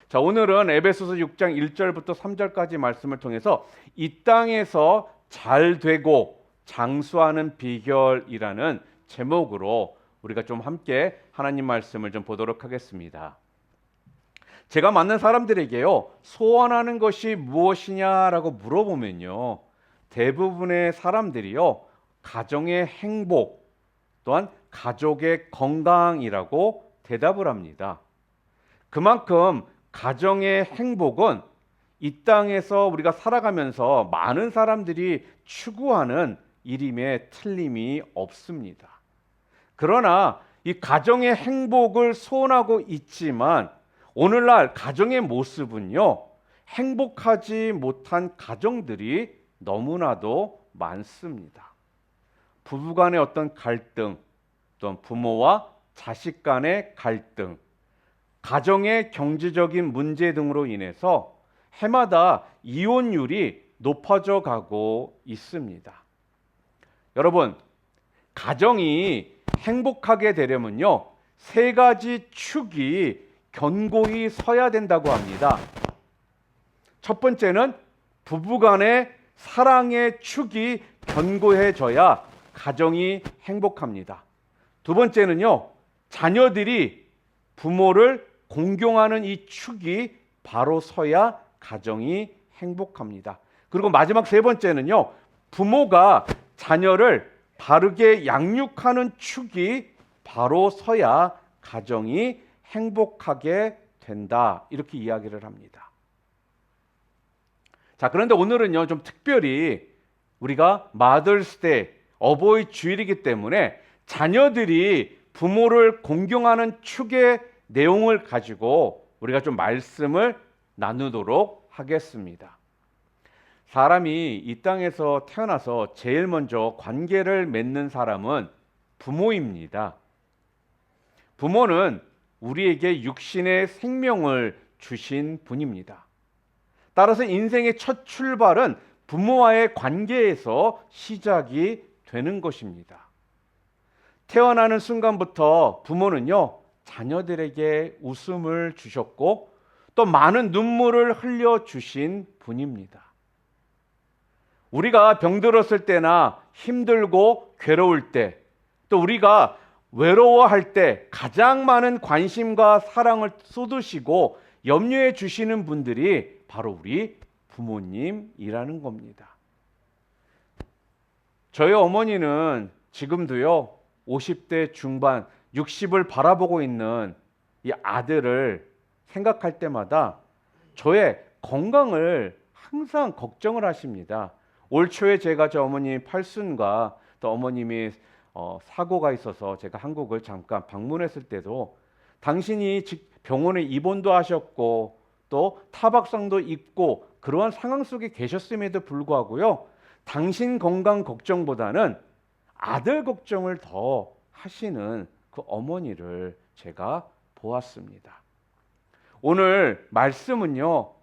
자, 오늘은 에베소서 6장 1절부터 3절까지 말씀을 통해서 이 땅에서 잘 되고 장수하는 비결이라는 제목으로 우리가 좀 함께 하나님 말씀을 좀 보도록 하겠습니다. 제가 만난 사람들에게요, 소원하는 것이 무엇이냐라고 물어보면요, 대부분의 사람들이요, 가정의 행복 또한 가족의 건강이라고 대답을 합니다. 그만큼 가정의 행복은 이 땅에서 우리가 살아가면서 많은 사람들이 추구하는 일임에 틀림이 없습니다. 그러나 이 가정의 행복을 소원하고 있지만 오늘날 가정의 모습은요, 행복하지 못한 가정들이 너무나도 많습니다. 부부 간의 어떤 갈등, 또는 부모와 자식 간의 갈등, 가정의 경제적인 문제 등으로 인해서 해마다 이혼율이 높아져 가고 있습니다. 여러분, 가정이 행복하게 되려면요, 세 가지 축이 견고히 서야 된다고 합니다. 첫 번째는 부부간의 사랑의 축이 견고해져야 가정이 행복합니다. 두 번째는요, 자녀들이 부모를 공경하는 이 축이 바로 서야 가정이 행복합니다. 그리고 마지막 세 번째는요, 부모가 자녀를 바르게 양육하는 축이 바로 서야 가정이 행복하게 된다. 이렇게 이야기를 합니다. 자, 그런데 오늘은요, 좀 특별히 우리가 마더스데이, 어버이 주일이기 때문에 자녀들이 부모를 공경하는 축의 내용을 가지고 우리가 좀 말씀을 나누도록 하겠습니다. 사람이 이 땅에서 태어나서 제일 먼저 관계를 맺는 사람은 부모입니다. 부모는 우리에게 육신의 생명을 주신 분입니다. 따라서 인생의 첫 출발은 부모와의 관계에서 시작이 되는 것입니다. 태어나는 순간부터 부모는요, 자녀들에게 웃음을 주셨고 또 많은 눈물을 흘려주신 분입니다. 우리가 병들었을 때나 힘들고 괴로울 때, 또 우리가 외로워할 때 가장 많은 관심과 사랑을 쏟으시고 염려해 주시는 분들이 바로 우리 부모님이라는 겁니다. 저희 어머니는 지금도요, 50대 중반, 60을 바라보고 있는 이 아들을 생각할 때마다 저의 건강을 항상 걱정을 하십니다. 올 초에 제가 저 어머니 팔순과 또 어머님이 사고가 있어서 제가 한국을 잠깐 방문했을 때도 당신이 병원에 입원도 하셨고 또 타박상도 입고 그러한 상황 속에 계셨음에도 불구하고요, 당신 건강 걱정보다는 아들 걱정을 더 하시는 그 어머니를 제가 보았습니다. 오늘 말씀은요,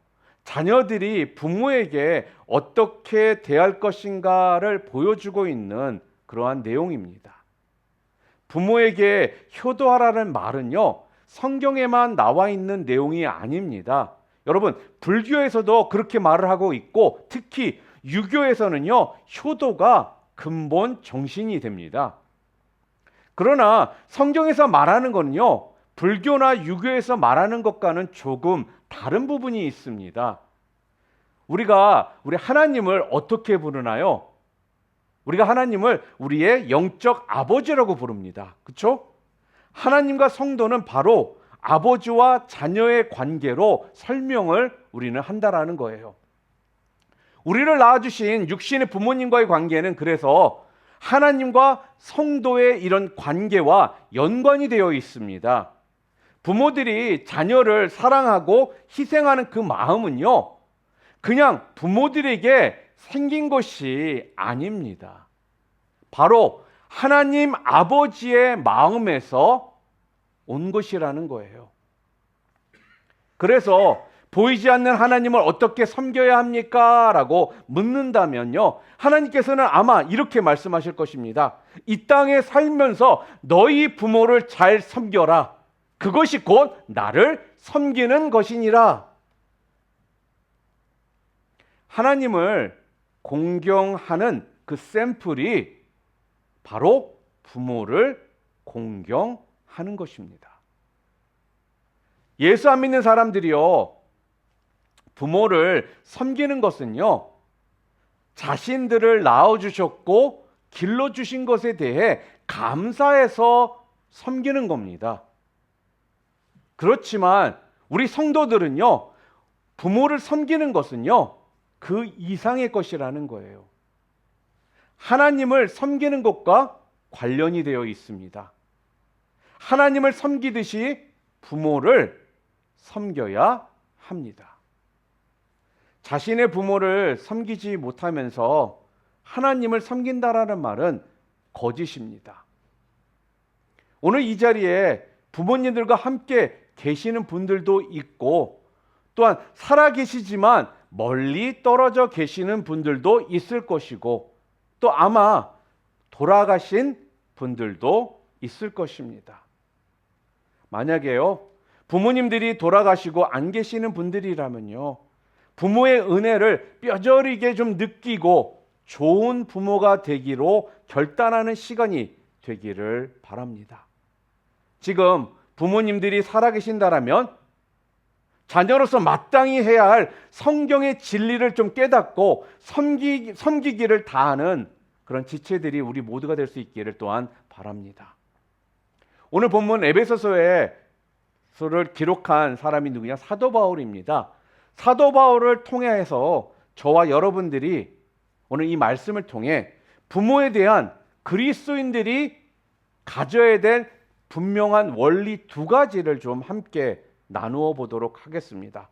자녀들이 부모에게 어떻게 대할 것인가를 보여주고 있는 그러한 내용입니다. 부모에게 효도하라는 말은요, 성경에만 나와 있는 내용이 아닙니다. 여러분, 불교에서도 그렇게 말을 하고 있고 특히 유교에서는요, 효도가 근본 정신이 됩니다. 그러나 성경에서 말하는 거는요, 불교나 유교에서 말하는 것과는 조금 다른 부분이 있습니다. 우리 하나님을 어떻게 부르나요? 우리가 하나님을 우리의 영적 아버지라고 부릅니다. 그렇죠? 하나님과 성도는 바로 아버지와 자녀의 관계로 설명을 우리는 한다라는 거예요. 우리를 낳아주신 육신의 부모님과의 관계는 그래서 하나님과 성도의 이런 관계와 연관이 되어 있습니다. 부모들이 자녀를 사랑하고 희생하는 그 마음은요, 그냥 부모들에게 생긴 것이 아닙니다. 바로 하나님 아버지의 마음에서 온 것이라는 거예요. 그래서 보이지 않는 하나님을 어떻게 섬겨야 합니까? 라고 묻는다면요, 하나님께서는 아마 이렇게 말씀하실 것입니다. 이 땅에 살면서 너희 부모를 잘 섬겨라. 그것이 곧 나를 섬기는 것이니라. 하나님을 공경하는 그 샘플이 바로 부모를 공경하는 것입니다. 예수 안 믿는 사람들이요, 부모를 섬기는 것은요, 자신들을 낳아주셨고 길러주신 것에 대해 감사해서 섬기는 겁니다. 그렇지만 우리 성도들은요, 부모를 섬기는 것은요, 그 이상의 것이라는 거예요. 하나님을 섬기는 것과 관련이 되어 있습니다. 하나님을 섬기듯이 부모를 섬겨야 합니다. 자신의 부모를 섬기지 못하면서 하나님을 섬긴다라는 말은 거짓입니다. 오늘 이 자리에 부모님들과 함께 계시는 분들도 있고, 또한 살아계시지만 멀리 떨어져 계시는 분들도 있을 것이고, 또 아마 돌아가신 분들도 있을 것입니다. 만약에요, 부모님들이 돌아가시고 안 계시는 분들이라면요, 부모의 은혜를 뼈저리게 좀 느끼고 좋은 부모가 되기로 결단하는 시간이 되기를 바랍니다. 지금 부모님들이 살아계신다라면 자녀로서 마땅히 해야 할 성경의 진리를 좀 깨닫고 섬기기를 다하는 그런 지체들이 우리 모두가 될 수 있기를 또한 바랍니다. 오늘 본문 에베소서를 기록한 사람이 누구냐? 사도 바울입니다. 사도 바울을 통해서 저와 여러분들이 오늘 이 말씀을 통해 부모에 대한 그리스도인들이 가져야 될 분명한 원리 두 가지를 좀 함께 나누어 보도록 하겠습니다.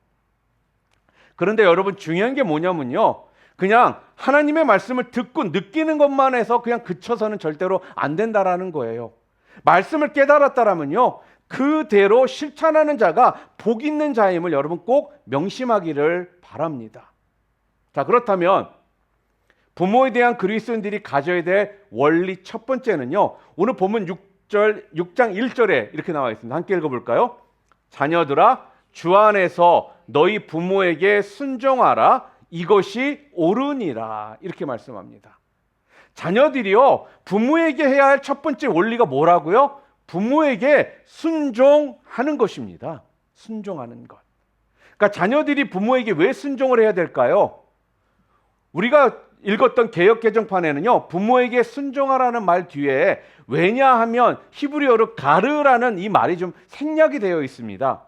그런데 여러분, 중요한 게 뭐냐면요, 그냥 하나님의 말씀을 듣고 느끼는 것만 해서 그냥 그쳐서는 절대로 안 된다라는 거예요. 말씀을 깨달았다라면요, 그대로 실천하는 자가 복 있는 자임을 여러분 꼭 명심하기를 바랍니다. 자, 그렇다면 부모에 대한 그리스도인들이 가져야 될 원리 첫 번째는요, 오늘 본문 6장 1절에 이렇게 나와 있습니다. 함께 읽어볼까요? 자녀들아, 주 안에서 너희 부모에게 순종하라. 이것이 옳으니라. 이렇게 말씀합니다. 자녀들이요, 부모에게 해야 할 첫 번째 원리가 뭐라고요? 부모에게 순종하는 것입니다. 순종하는 것. 그러니까 자녀들이 부모에게 왜 순종을 해야 될까요? 우리가 읽었던 개역 개정판에는요, 부모에게 순종하라는 말 뒤에 왜냐하면 히브리어로 가르라는 이 말이 좀 생략이 되어 있습니다.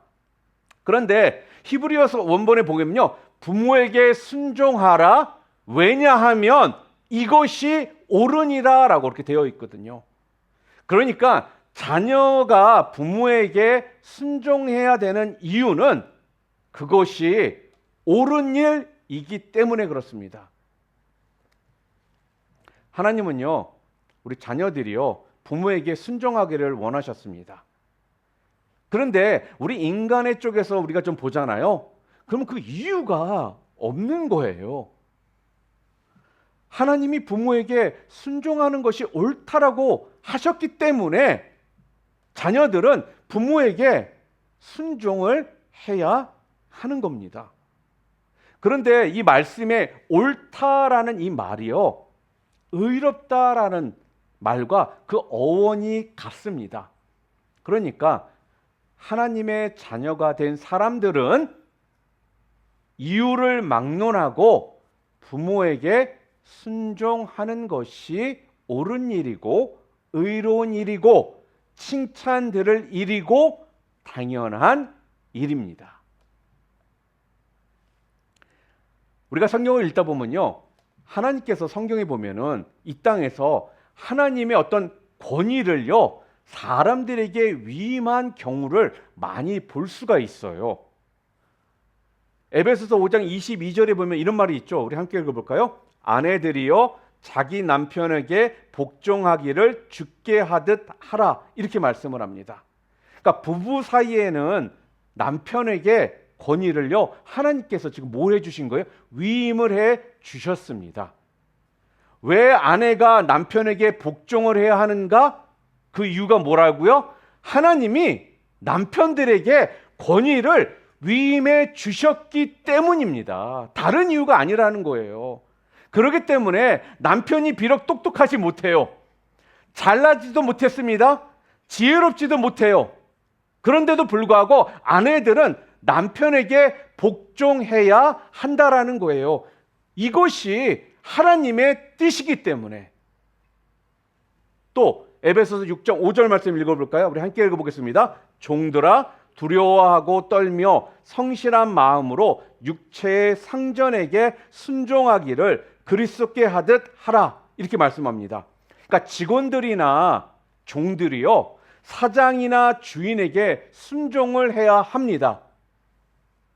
그런데 히브리어서 원본에 보면요, 부모에게 순종하라, 왜냐하면 이것이 옳으니라 라고 이렇게 되어 있거든요. 그러니까 자녀가 부모에게 순종해야 되는 이유는 그것이 옳은 일이기 때문에 그렇습니다. 하나님은요, 우리 자녀들이요, 부모에게 순종하기를 원하셨습니다. 그런데 우리 인간의 쪽에서 우리가 좀 보잖아요. 그러면 그 이유가 없는 거예요. 하나님이 부모에게 순종하는 것이 옳다라고 하셨기 때문에 자녀들은 부모에게 순종을 해야 하는 겁니다. 그런데 이 말씀에 옳다라는 이 말이요, 의롭다라는 말과 그 어원이 같습니다. 그러니까 하나님의 자녀가 된 사람들은 이유를 막론하고 부모에게 순종하는 것이 옳은 일이고 의로운 일이고 칭찬들을 일이고 당연한 일입니다. 우리가 성경을 읽다 보면요, 하나님께서 성경에 보면은 이 땅에서 하나님의 어떤 권위를요, 사람들에게 위임한 경우를 많이 볼 수가 있어요. 에베소서 5장 22절에 보면 이런 말이 있죠. 우리 함께 읽어볼까요? 아내들이여 자기 남편에게 복종하기를 주께 하듯 하라, 이렇게 말씀을 합니다. 그러니까 부부 사이에는 남편에게 권위를요, 하나님께서 지금 뭘 해주신 거예요? 위임을 해 주셨습니다. 왜 아내가 남편에게 복종을 해야 하는가? 그 이유가 뭐라고요? 하나님이 남편들에게 권위를 위임해 주셨기 때문입니다. 다른 이유가 아니라는 거예요. 그렇기 때문에 남편이 비록 똑똑하지 못해요. 잘나지도 못했습니다. 지혜롭지도 못해요. 그런데도 불구하고 아내들은 남편에게 복종해야 한다라는 거예요. 이것이 하나님의 뜻이기 때문에. 또 에베소서 6장 5절 말씀 읽어볼까요? 우리 함께 읽어보겠습니다. 종들아 두려워하고 떨며 성실한 마음으로 육체의 상전에게 순종하기를 그리스도께 하듯 하라. 이렇게 말씀합니다. 그러니까 직원들이나 종들이요, 사장이나 주인에게 순종을 해야 합니다.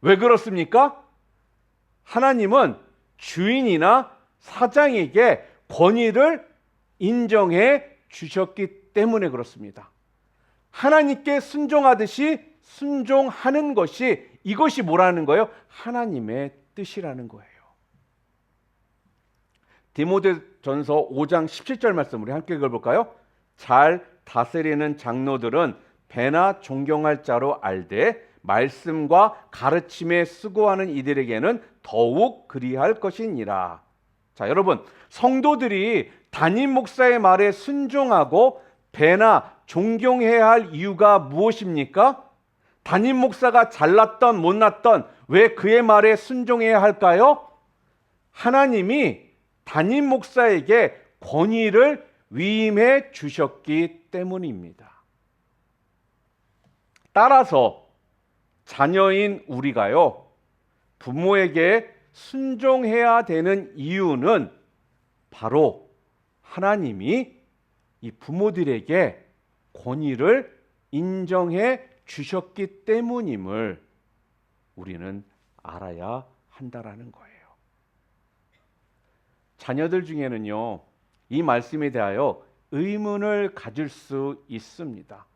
왜 그렇습니까? 하나님은 주인이나 사장에게 권위를 인정해 주셨기 때문에 그렇습니다. 하나님께 순종하듯이 순종하는 것이, 이것이 뭐라는 거예요? 하나님의 뜻이라는 거예요. 디모데전서 5장 17절 말씀 우리 함께 읽어볼까요? 잘 다스리는 장로들은 배나 존경할 자로 알되 말씀과 가르침에 수고하는 이들에게는 더욱 그리할 것이니라. 자, 여러분, 성도들이 담임 목사의 말에 순종하고 배나 존경해야 할 이유가 무엇입니까? 담임 목사가 잘났던 못났던 왜 그의 말에 순종해야 할까요? 하나님이 담임 목사에게 권위를 위임해 주셨기 때문입니다. 따라서 자녀인 우리가요, 부모에게 순종해야 되는 이유는 바로 하나님이 이 부모들에게 권위를 인정해 주셨기 때문임을 우리는 알아야 한다라는 거예요. 자녀들 중에는요, 이 말씀에 대하여 의문을 가질 수 있습니다.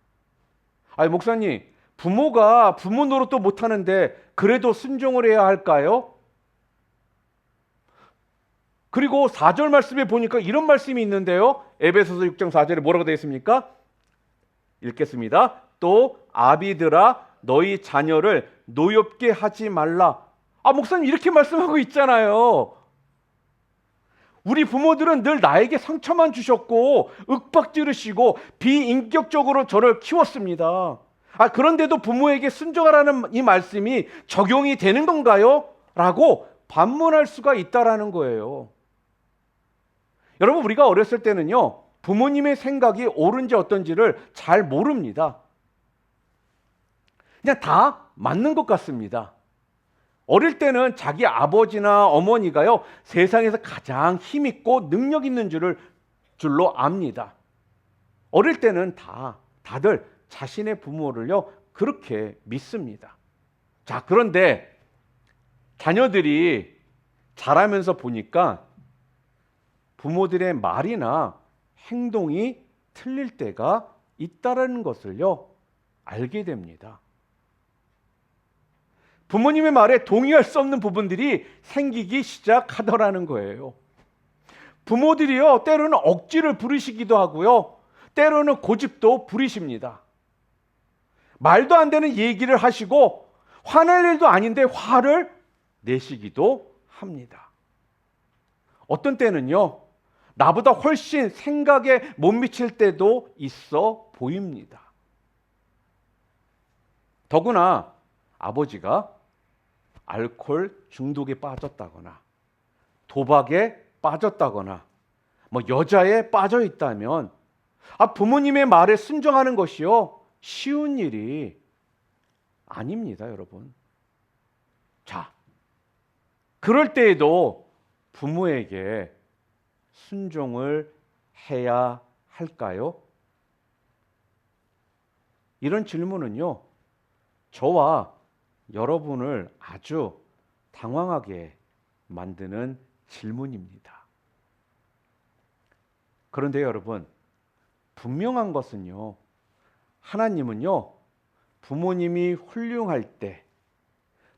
아니, 목사님, 부모가 부모 노릇도 못하는데 그래도 순종을 해야 할까요? 그리고 4절 말씀에 보니까 이런 말씀이 있는데요. 에베소서 6장 4절에 뭐라고 되어 있습니까? 읽겠습니다. 또 아비들아 너희 자녀를 노엽게 하지 말라. 아, 목사님 이렇게 말씀하고 있잖아요. 우리 부모들은 늘 나에게 상처만 주셨고 윽박지르시고 비인격적으로 저를 키웠습니다. 그런데도 부모에게 순종하라는 이 말씀이 적용이 되는 건가요? 라고 반문할 수가 있다라는 거예요. 여러분, 우리가 어렸을 때는요, 부모님의 생각이 옳은지 어떤지를 잘 모릅니다. 그냥 다 맞는 것 같습니다. 어릴 때는 자기 아버지나 어머니가요, 세상에서 가장 힘있고 능력 있는 줄로 압니다. 어릴 때는 다들 자신의 부모를요, 그렇게 믿습니다. 자, 그런데 자녀들이 자라면서 보니까 부모들의 말이나 행동이 틀릴 때가 있다는 것을요, 알게 됩니다. 부모님의 말에 동의할 수 없는 부분들이 생기기 시작하더라는 거예요. 부모들이요, 때로는 억지를 부리시기도 하고요, 때로는 고집도 부리십니다. 말도 안 되는 얘기를 하시고 화낼 일도 아닌데 화를 내시기도 합니다. 어떤 때는요, 나보다 훨씬 생각에 못 미칠 때도 있어 보입니다. 더구나 아버지가 알코올 중독에 빠졌다거나 도박에 빠졌다거나 여자에 빠져 있다면 부모님의 말에 순종하는 것이요, 쉬운 일이 아닙니다, 여러분. 자, 그럴 때에도 부모에게 순종을 해야 할까요? 이런 질문은요, 저와 여러분을 아주 당황하게 만드는 질문입니다. 그런데 여러분, 분명한 것은요, 하나님은요, 부모님이 훌륭할 때,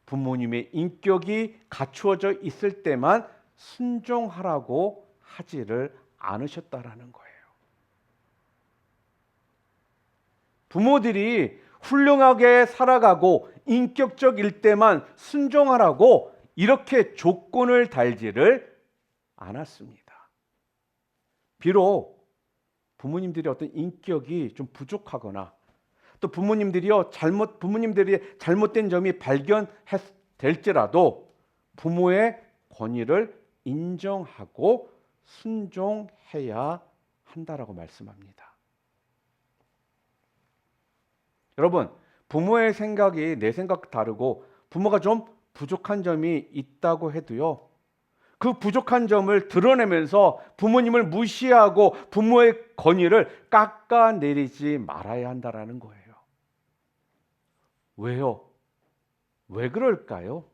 부모님의 인격이 갖추어져 있을 때만 순종하라고 하지를 않으셨다라는 거예요. 부모들이 훌륭하게 살아가고 인격적일 때만 순종하라고 이렇게 조건을 달지를 않았습니다. 비록 부모님들이 어떤 인격이 좀 부족하거나 또 부모님들이 잘못된 점이 발견될지라도 부모의 권위를 인정하고 순종해야 한다라고 말씀합니다. 여러분, 부모의 생각이 내 생각 다르고 부모가 좀 부족한 점이 있다고 해도요, 그 부족한 점을 드러내면서 부모님을 무시하고 부모의 권위를 깎아내리지 말아야 한다라는 거예요. 왜요? 왜 그럴까요?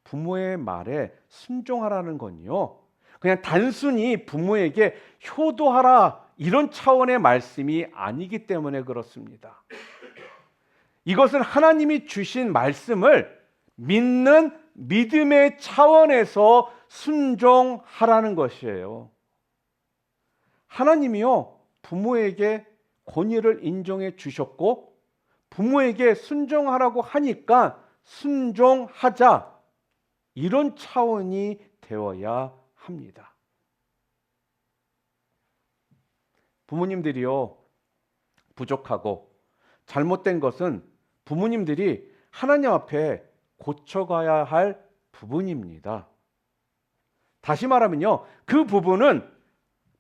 부모의 말에 순종하라는 건요, 그냥 단순히 부모에게 효도하라 이런 차원의 말씀이 아니기 때문에 그렇습니다. 이것은 하나님이 주신 말씀을 믿는 믿음의 차원에서 순종하라는 것이에요. 하나님이요, 부모에게 권위를 인정해 주셨고 부모에게 순종하라고 하니까 순종하자, 이런 차원이 되어야 합니다. 부모님들이요, 부족하고 잘못된 것은 부모님들이 하나님 앞에 고쳐가야 할 부분입니다. 다시 말하면요, 그 부분은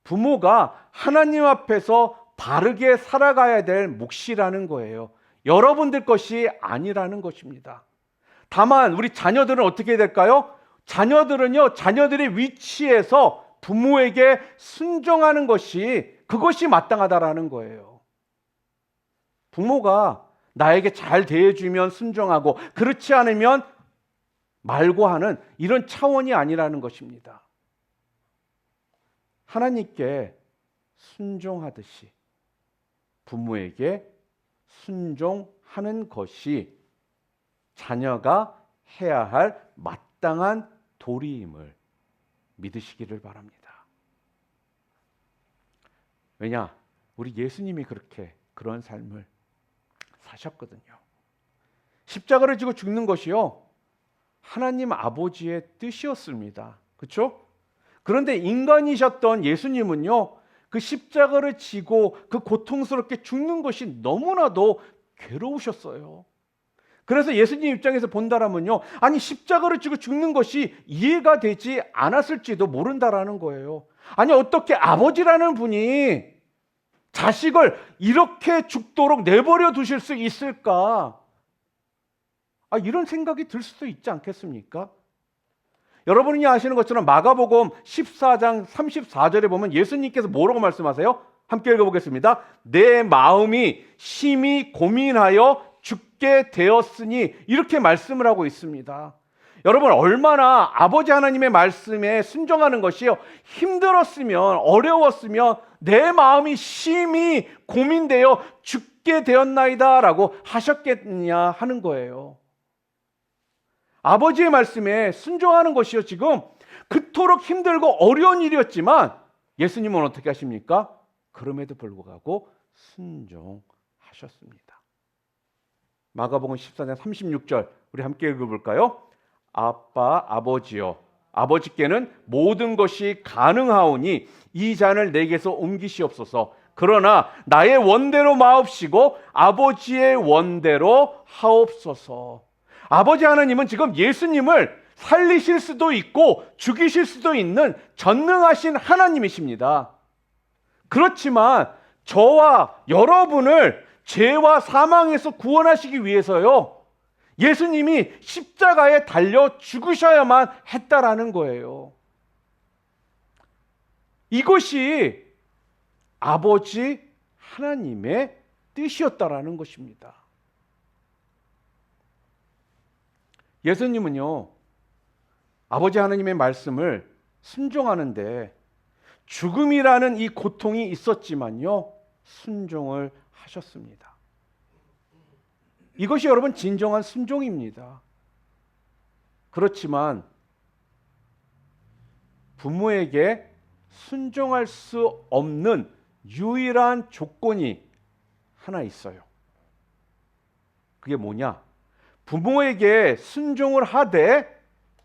부모가 하나님 앞에서 바르게 살아가야 될 몫이라는 거예요. 여러분들 것이 아니라는 것입니다. 다만 우리 자녀들은 어떻게 될까요? 자녀들은요, 자녀들의 위치에서 부모에게 순종하는 것이, 그것이 마땅하다라는 거예요. 부모가 나에게 잘 대해주면 순종하고 그렇지 않으면 말고 하는 이런 차원이 아니라는 것입니다. 하나님께 순종하듯이 부모에게 순종하는 것이 자녀가 해야 할 마땅한 도리임을 믿으시기를 바랍니다. 왜냐? 우리 예수님이 그런 삶을 사셨거든요. 십자가를 지고 죽는 것이요, 하나님 아버지의 뜻이었습니다. 그렇죠? 그런데 인간이셨던 예수님은요, 그 십자가를 지고 그 고통스럽게 죽는 것이 너무나도 괴로우셨어요. 그래서 예수님 입장에서 본다라면요, 아니 십자가를 지고 죽는 것이 이해가 되지 않았을지도 모른다라는 거예요. 아니 어떻게 아버지라는 분이 자식을 이렇게 죽도록 내버려 두실 수 있을까? 이런 생각이 들 수도 있지 않겠습니까? 여러분이 아시는 것처럼 마가복음 14장 34절에 보면 예수님께서 뭐라고 말씀하세요? 함께 읽어보겠습니다. 내 마음이 심히 고민하여 죽게 되었으니, 이렇게 말씀을 하고 있습니다. 여러분, 얼마나 아버지 하나님의 말씀에 순종하는 것이요, 힘들었으면, 어려웠으면 내 마음이 심히 고민되어 죽게 되었나이다 라고 하셨겠느냐 하는 거예요. 아버지의 말씀에 순종하는 것이요, 지금 그토록 힘들고 어려운 일이었지만 예수님은 어떻게 하십니까? 그럼에도 불구하고 순종하셨습니다. 마가복음 14장 36절 우리 함께 읽어볼까요? 아빠 아버지여, 아버지께는 모든 것이 가능하오니 이 잔을 내게서 옮기시옵소서. 그러나 나의 원대로 마옵시고 아버지의 원대로 하옵소서. 아버지 하나님은 지금 예수님을 살리실 수도 있고 죽이실 수도 있는 전능하신 하나님이십니다. 그렇지만 저와 여러분을 죄와 사망에서 구원하시기 위해서요, 예수님이 십자가에 달려 죽으셔야만 했다라는 거예요. 이것이 아버지 하나님의 뜻이었다라는 것입니다. 예수님은요, 아버지 하나님의 말씀을 순종하는데 죽음이라는 이 고통이 있었지만요, 순종을 하셨습니다. 이것이 여러분 진정한 순종입니다. 그렇지만 부모에게 순종할 수 없는 유일한 조건이 하나 있어요. 그게 뭐냐? 부모에게 순종을 하되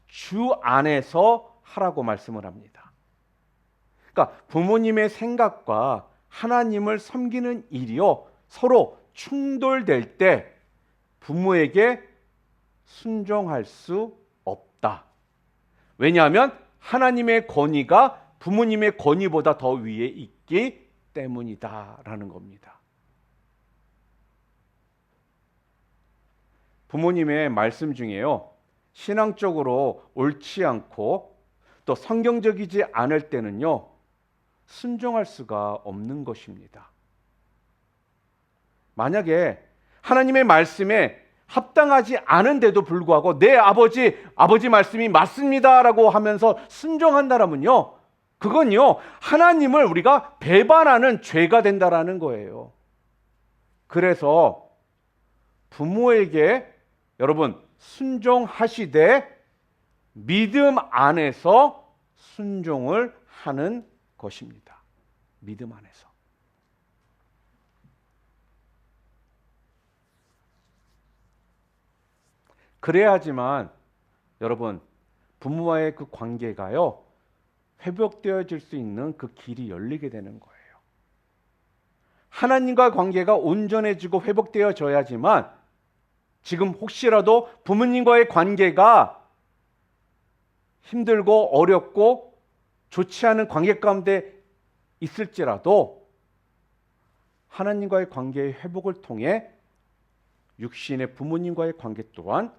주 안에서 하라고 말씀을 합니다. 그러니까 부모님의 생각과 하나님을 섬기는 일이요, 서로 충돌될 때 부모에게 순종할 수 없다. 왜냐하면 하나님의 권위가 부모님의 권위보다 더 위에 있기 때문이다라는 겁니다. 부모님의 말씀 중에요, 신앙적으로 옳지 않고 또 성경적이지 않을 때는요, 순종할 수가 없는 것입니다. 만약에 하나님의 말씀에 합당하지 않은데도 불구하고 내 아버지 말씀이 맞습니다라고 하면서 순종한다라면요, 그건요 하나님을 우리가 배반하는 죄가 된다라는 거예요. 그래서 부모에게 여러분 순종하시되 믿음 안에서 순종을 하는 것입니다. 믿음 안에서. 그래야지만 여러분 부모와의 그 관계가요 회복되어질 수 있는 그 길이 열리게 되는 거예요. 하나님과 관계가 온전해지고 회복되어져야지만 지금 혹시라도 부모님과의 관계가 힘들고 어렵고 좋지 않은 관계 가운데 있을지라도 하나님과의 관계의 회복을 통해 육신의 부모님과의 관계 또한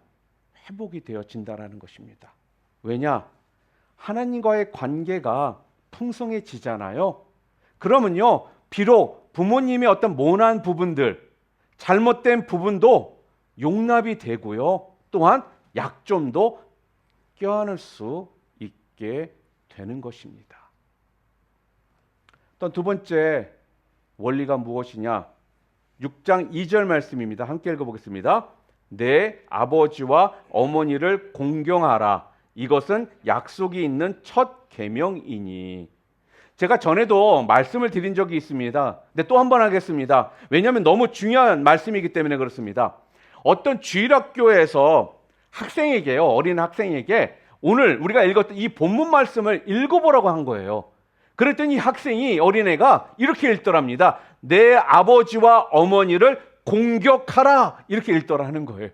회복이 되어진다라는 것입니다. 왜냐? 하나님과의 관계가 풍성해지잖아요. 그러면요, 비록 부모님의 어떤 모난 부분들, 잘못된 부분도 용납이 되고요, 또한 약점도 껴안을 수 있게 되는 것입니다. 또 두 번째 원리가 무엇이냐? 6장 2절 말씀입니다. 함께 읽어보겠습니다. 내 아버지와 어머니를 공경하라. 이것은 약속이 있는 첫 계명이니. 제가 전에도 말씀을 드린 적이 있습니다. 근데 또 한 번 하겠습니다. 왜냐하면 너무 중요한 말씀이기 때문에 그렇습니다. 어떤 주일학교에서 학생에게요, 어린 학생에게 오늘 우리가 읽었던 이 본문 말씀을 읽어보라고 한 거예요. 그랬더니 이 학생이, 어린애가 이렇게 읽더랍니다. 내 아버지와 어머니를 공격하라, 이렇게 읽더라는 거예요.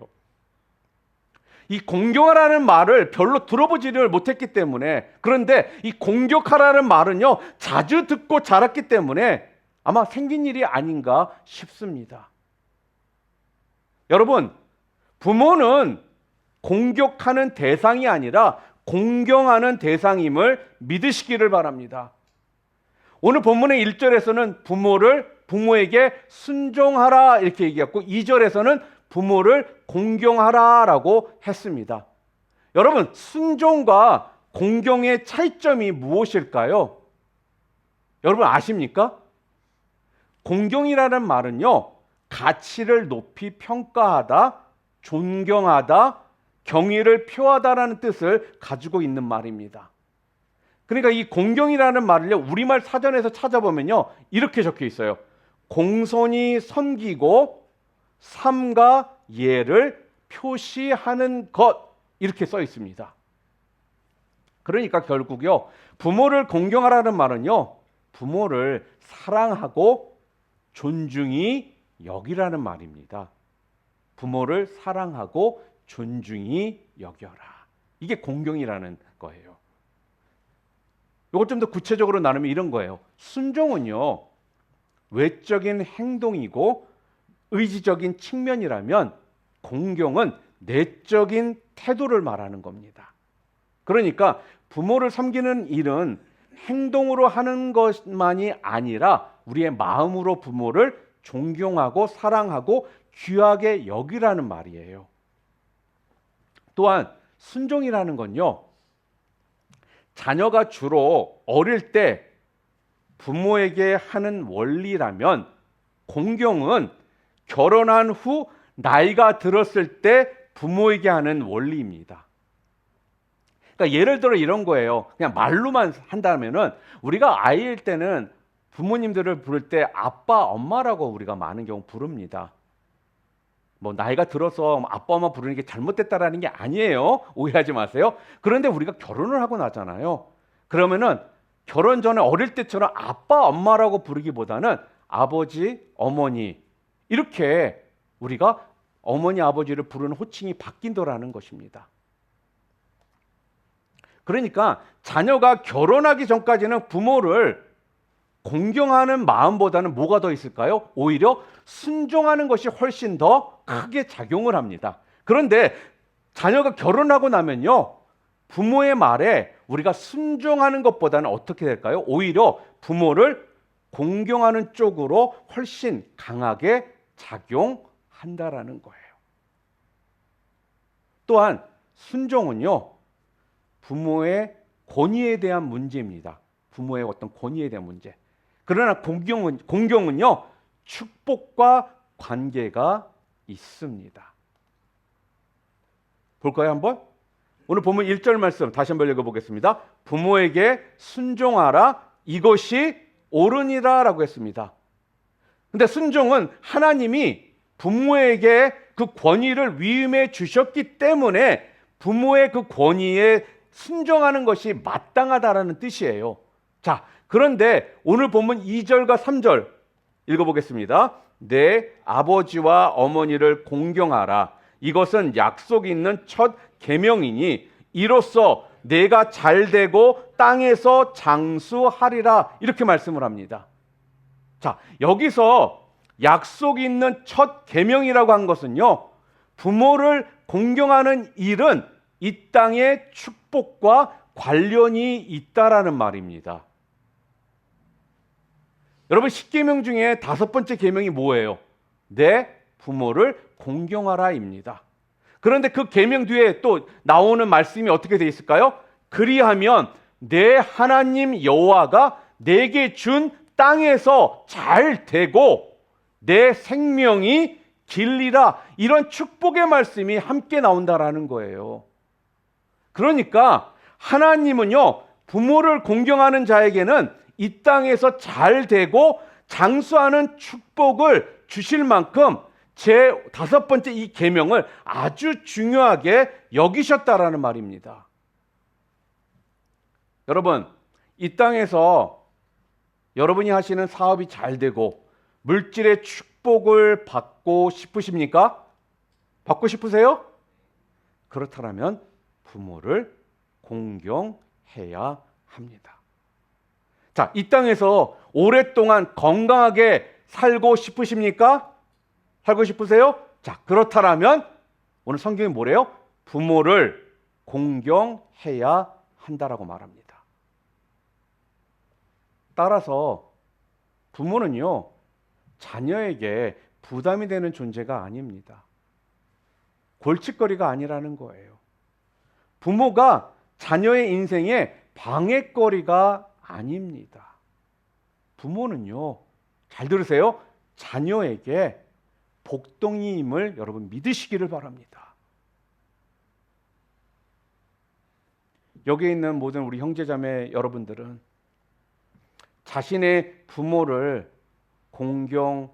이 공경하라는 말을 별로 들어보지를 못했기 때문에, 그런데 이 공격하라는 말은요 자주 듣고 자랐기 때문에 아마 생긴 일이 아닌가 싶습니다. 여러분, 부모는 공격하는 대상이 아니라 공경하는 대상임을 믿으시기를 바랍니다. 오늘 본문의 1절에서는 부모에게 순종하라 이렇게 얘기했고, 2절에서는 부모를 공경하라라고 했습니다. 여러분, 순종과 공경의 차이점이 무엇일까요? 여러분 아십니까? 공경이라는 말은요, 가치를 높이 평가하다, 존경하다, 경의를 표하다라는 뜻을 가지고 있는 말입니다. 그러니까 이 공경이라는 말을요, 우리말 사전에서 찾아보면요 이렇게 적혀 있어요. 공손히 섬기고 삼가 예를 표시하는 것, 이렇게 써 있습니다. 그러니까 결국요, 부모를 공경하라는 말은요, 부모를 사랑하고 존중히 여기라는 말입니다. 부모를 사랑하고 존중히 여겨라. 이게 공경이라는 거예요. 이걸 좀 더 구체적으로 나누면 이런 거예요. 순종은요, 외적인 행동이고 의지적인 측면이라면 공경은 내적인 태도를 말하는 겁니다. 그러니까 부모를 섬기는 일은 행동으로 하는 것만이 아니라 우리의 마음으로 부모를 존경하고 사랑하고 귀하게 여기라는 말이에요. 또한 순종이라는 건요, 자녀가 주로 어릴 때 부모에게 하는 원리라면 공경은 결혼한 후 나이가 들었을 때 부모에게 하는 원리입니다. 그러니까 예를 들어 이런 거예요. 그냥 말로만 한다면은, 우리가 아이일 때는 부모님들을 부를 때 아빠, 엄마라고 우리가 많은 경우 부릅니다. 뭐 나이가 들어서 아빠 엄마 부르는 게 잘못됐다라는 게 아니에요. 오해하지 마세요. 그런데 우리가 결혼을 하고 나잖아요. 그러면은 결혼 전에 어릴 때처럼 아빠 엄마라고 부르기보다는 아버지 어머니 이렇게 우리가 어머니 아버지를 부르는 호칭이 바뀐다라는 것입니다. 그러니까 자녀가 결혼하기 전까지는 부모를 공경하는 마음보다는 뭐가 더 있을까요? 오히려 순종하는 것이 훨씬 더 크게 작용을 합니다. 그런데 자녀가 결혼하고 나면요, 부모의 말에 우리가 순종하는 것보다는 어떻게 될까요? 오히려 부모를 공경하는 쪽으로 훨씬 강하게 작용한다라는 거예요. 또한 순종은요, 부모의 권위에 대한 문제입니다. 부모의 어떤 권위에 대한 문제. 그러나 공경은요, 축복과 관계가 있습니다. 볼까요, 한번? 오늘 본문 1절 말씀 다시 한번 읽어보겠습니다. 부모에게 순종하라, 이것이 옳으니라 라고 했습니다. 근데 순종은 하나님이 부모에게 그 권위를 위임해 주셨기 때문에 부모의 그 권위에 순종하는 것이 마땅하다라는 뜻이에요. 자, 그런데 오늘 본문 2절과 3절 읽어보겠습니다. 내 아버지와 어머니를 공경하라. 이것은 약속이 있는 첫 계명이니 이로써 내가 잘되고 땅에서 장수하리라. 이렇게 말씀을 합니다. 자, 여기서 약속이 있는 첫 계명이라고 한 것은요, 부모를 공경하는 일은 이 땅의 축복과 관련이 있다라는 말입니다. 여러분, 10계명 중에 5번째 계명이 뭐예요? 내 부모를 공경하라입니다. 그런데 그 계명 뒤에 또 나오는 말씀이 어떻게 되어 있을까요? 그리하면 내 하나님 여호와가 내게 준 땅에서 잘 되고 내 생명이 길리라. 이런 축복의 말씀이 함께 나온다라는 거예요. 그러니까 하나님은요, 부모를 공경하는 자에게는 이 땅에서 잘 되고 장수하는 축복을 주실 만큼 제 5번째 이 계명을 아주 중요하게 여기셨다라는 말입니다. 여러분, 이 땅에서 여러분이 하시는 사업이 잘 되고 물질의 축복을 받고 싶으십니까? 받고 싶으세요? 그렇다면 부모를 공경해야 합니다. 자, 이 땅에서 오랫동안 건강하게 살고 싶으십니까? 살고 싶으세요? 자, 그렇다면 오늘 성경이 뭐래요? 부모를 공경해야 한다라고 말합니다. 따라서 부모는요, 자녀에게 부담이 되는 존재가 아닙니다. 골칫거리가 아니라는 거예요. 부모가 자녀의 인생에 방해거리가 아닙니다. 부모는요, 잘 들으세요. 자녀에게 복덩이임을 여러분 믿으시기를 바랍니다. 여기에 있는 모든 우리 형제자매 여러분들은 자신의 부모를 공경해서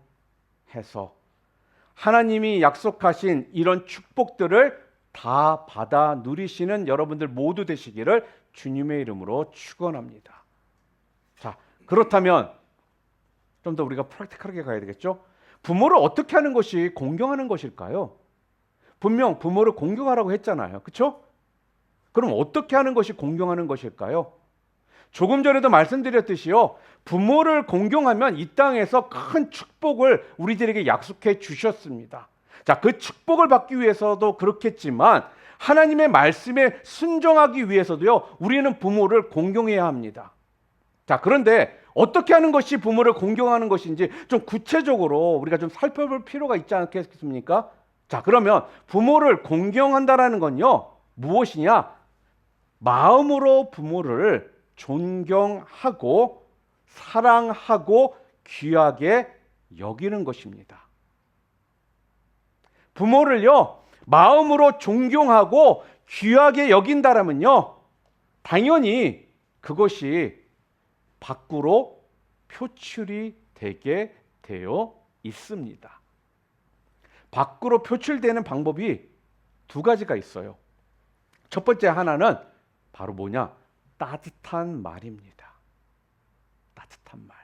하나님이 약속하신 이런 축복들을 다 받아 누리시는 여러분들 모두 되시기를 주님의 이름으로 축원합니다. 자, 그렇다면 좀 더 우리가 프랙티컬하게 가야 되겠죠? 부모를 어떻게 하는 것이 공경하는 것일까요? 분명 부모를 공경하라고 했잖아요. 그렇죠? 그럼 어떻게 하는 것이 공경하는 것일까요? 조금 전에도 말씀드렸듯이요, 부모를 공경하면 이 땅에서 큰 축복을 우리들에게 약속해 주셨습니다. 자, 그 축복을 받기 위해서도 그렇겠지만 하나님의 말씀에 순종하기 위해서도요, 우리는 부모를 공경해야 합니다. 자, 그런데 어떻게 하는 것이 부모를 공경하는 것인지 좀 구체적으로 우리가 좀 살펴볼 필요가 있지 않겠습니까? 자, 그러면 부모를 공경한다라는 건요, 무엇이냐? 마음으로 부모를 존경하고 사랑하고 귀하게 여기는 것입니다. 부모를요, 마음으로 존경하고 귀하게 여긴다라면요, 당연히 그것이 밖으로 표출이 되게 되어 있습니다. 밖으로 표출되는 방법이 두 가지가 있어요. 첫 번째 하나는 바로 뭐냐? 따뜻한 말입니다. 따뜻한 말.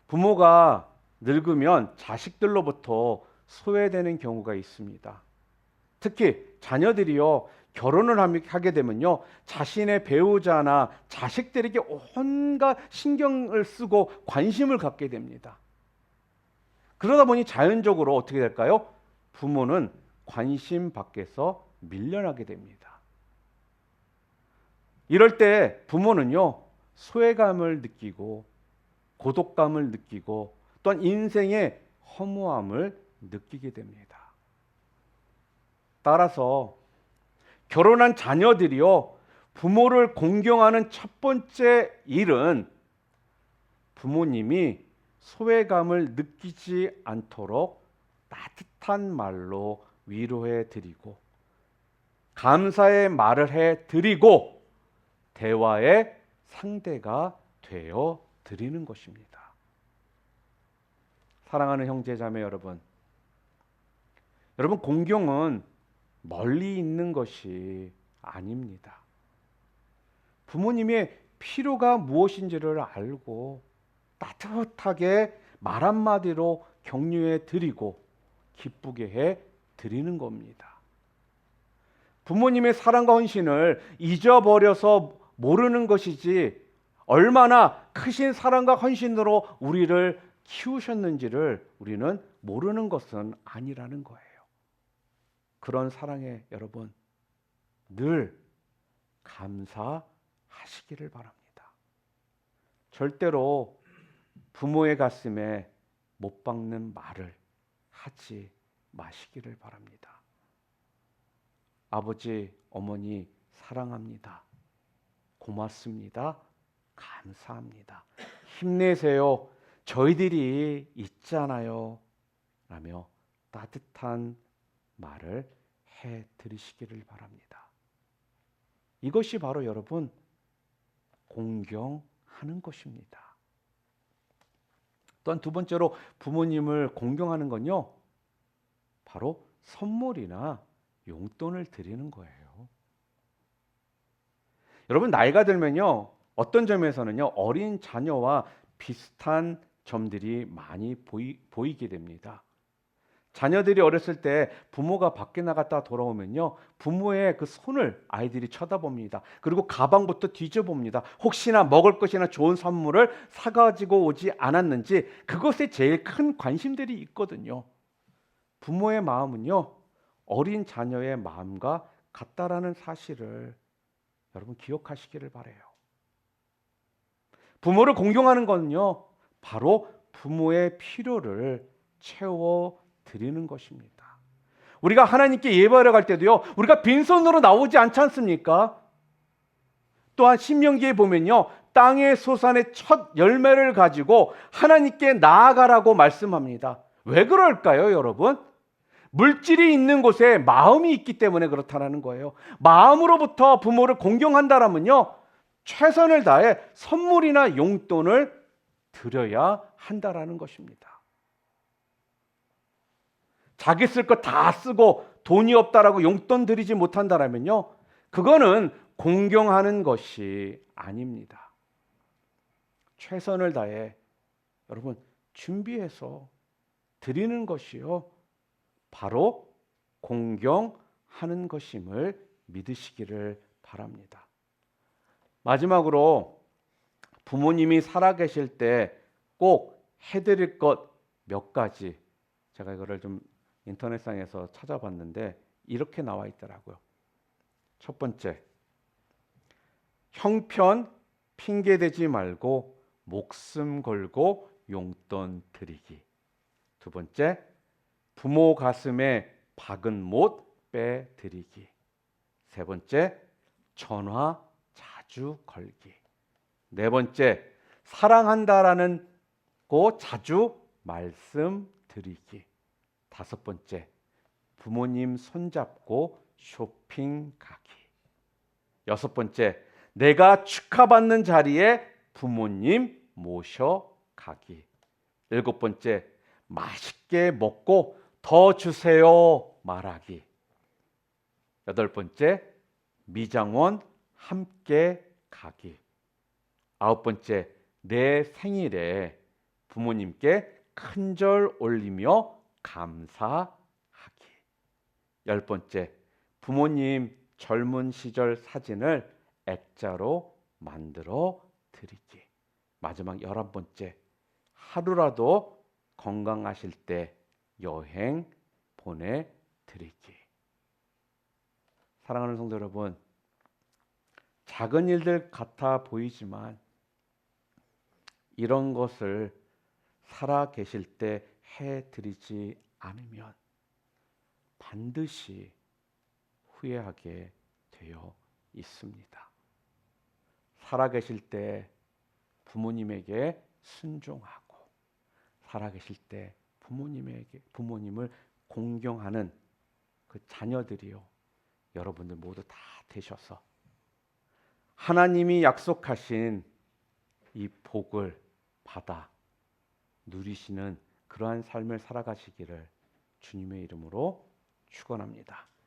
부모가 늙으면 자식들로부터 소외되는 경우가 있습니다. 특히 자녀들이요, 결혼을 하게 되면요, 자신의 배우자나 자식들에게 온갖 신경을 쓰고 관심을 갖게 됩니다. 그러다 보니 자연적으로 어떻게 될까요? 부모는 관심 밖에서 밀려나게 됩니다. 이럴 때 부모는요, 소외감을 느끼고 고독감을 느끼고 또한 인생의 허무함을 느끼게 됩니다. 따라서 결혼한 자녀들이요, 부모를 공경하는 첫 번째 일은 부모님이 소외감을 느끼지 않도록 따뜻한 말로 위로해 드리고 감사의 말을 해 드리고 대화의 상대가 되어 드리는 것입니다. 사랑하는 형제 자매 여러분, 공경은 멀리 있는 것이 아닙니다. 부모님의 필요가 무엇인지를 알고 따뜻하게 말 한마디로 격려해 드리고 기쁘게 해 드리는 겁니다. 부모님의 사랑과 헌신을 잊어버려서 모르는 것이지 얼마나 크신 사랑과 헌신으로 우리를 키우셨는지를 우리는 모르는 것은 아니라는 거예요. 그런 사랑에 여러분 늘 감사하시기를 바랍니다. 절대로 부모의 가슴에 못 박는 말을 하지 마시기를 바랍니다. 아버지, 어머니 사랑합니다. 고맙습니다. 감사합니다. 힘내세요. 저희들이 있잖아요. 라며 따뜻한 말을 해 드리시기를 바랍니다. 이것이 바로 여러분 공경하는 것입니다. 또한 두 번째로 부모님을 공경하는 건요, 바로 선물이나 용돈을 드리는 거예요. 여러분 나이가 들면요, 어떤 점에서는요 어린 자녀와 비슷한 점들이 많이 보이게 됩니다. 자녀들이 어렸을 때 부모가 밖에 나갔다 돌아오면요, 부모의 그 손을 아이들이 쳐다봅니다. 그리고 가방부터 뒤져봅니다. 혹시나 먹을 것이나 좋은 선물을 사가지고 오지 않았는지 그것에 제일 큰 관심들이 있거든요. 부모의 마음은요, 어린 자녀의 마음과 같다라는 사실을 여러분 기억하시기를 바라요. 부모를 공경하는 건요, 바로 부모의 필요를 채워 드리는 것입니다. 우리가 하나님께 예배하러 갈 때도요, 우리가 빈손으로 나오지 않지 않습니까? 또한 신명기에 보면요, 땅의 소산의 첫 열매를 가지고 하나님께 나아가라고 말씀합니다. 왜 그럴까요, 여러분? 물질이 있는 곳에 마음이 있기 때문에 그렇다는 거예요. 마음으로부터 부모를 공경한다라면요, 최선을 다해 선물이나 용돈을 드려야 한다라는 것입니다. 자기 쓸 거 다 쓰고 돈이 없다라고 용돈 드리지 못한다라면요, 그거는 공경하는 것이 아닙니다. 최선을 다해 여러분 준비해서 드리는 것이요, 바로 공경하는 것임을 믿으시기를 바랍니다. 마지막으로 부모님이 살아계실 때 꼭 해드릴 것 몇 가지, 제가 이거를 좀 인터넷상에서 찾아봤는데 이렇게 나와 있더라고요. 첫 번째, 형편 핑계대지 말고 목숨 걸고 용돈 드리기. 두 번째, 부모 가슴에 박은 못 빼드리기. 세 번째, 전화 자주 걸기. 네 번째, 사랑한다라는 거 자주 말씀드리기. 다섯 번째, 부모님 손잡고 쇼핑 가기. 여섯 번째, 내가 축하받는 자리에 부모님 모셔가기. 일곱 번째, 맛있게 먹고 더 주세요 말하기. 여덟 번째, 미장원 함께 가기. 아홉 번째, 내 생일에 부모님께 큰절 올리며 감사하기. 열 번째, 부모님 젊은 시절 사진을 액자로 만들어 드리기. 마지막 11번째, 하루라도 건강하실 때 여행 보내드리기. 사랑하는 성도 여러분, 작은 일들 같아 보이지만 이런 것을 살아 계실 때 해드리지 않으면 반드시 후회하게 되어 있습니다. 살아 계실 때 부모님에게 순종하고, 살아 계실 때 부모님을 공경하는 그 자녀들이요, 여러분들 모두 다 되셔서 하나님이 약속하신 이 복을 받아 누리시는 그러한 삶을 살아가시기를 주님의 이름으로 축원합니다.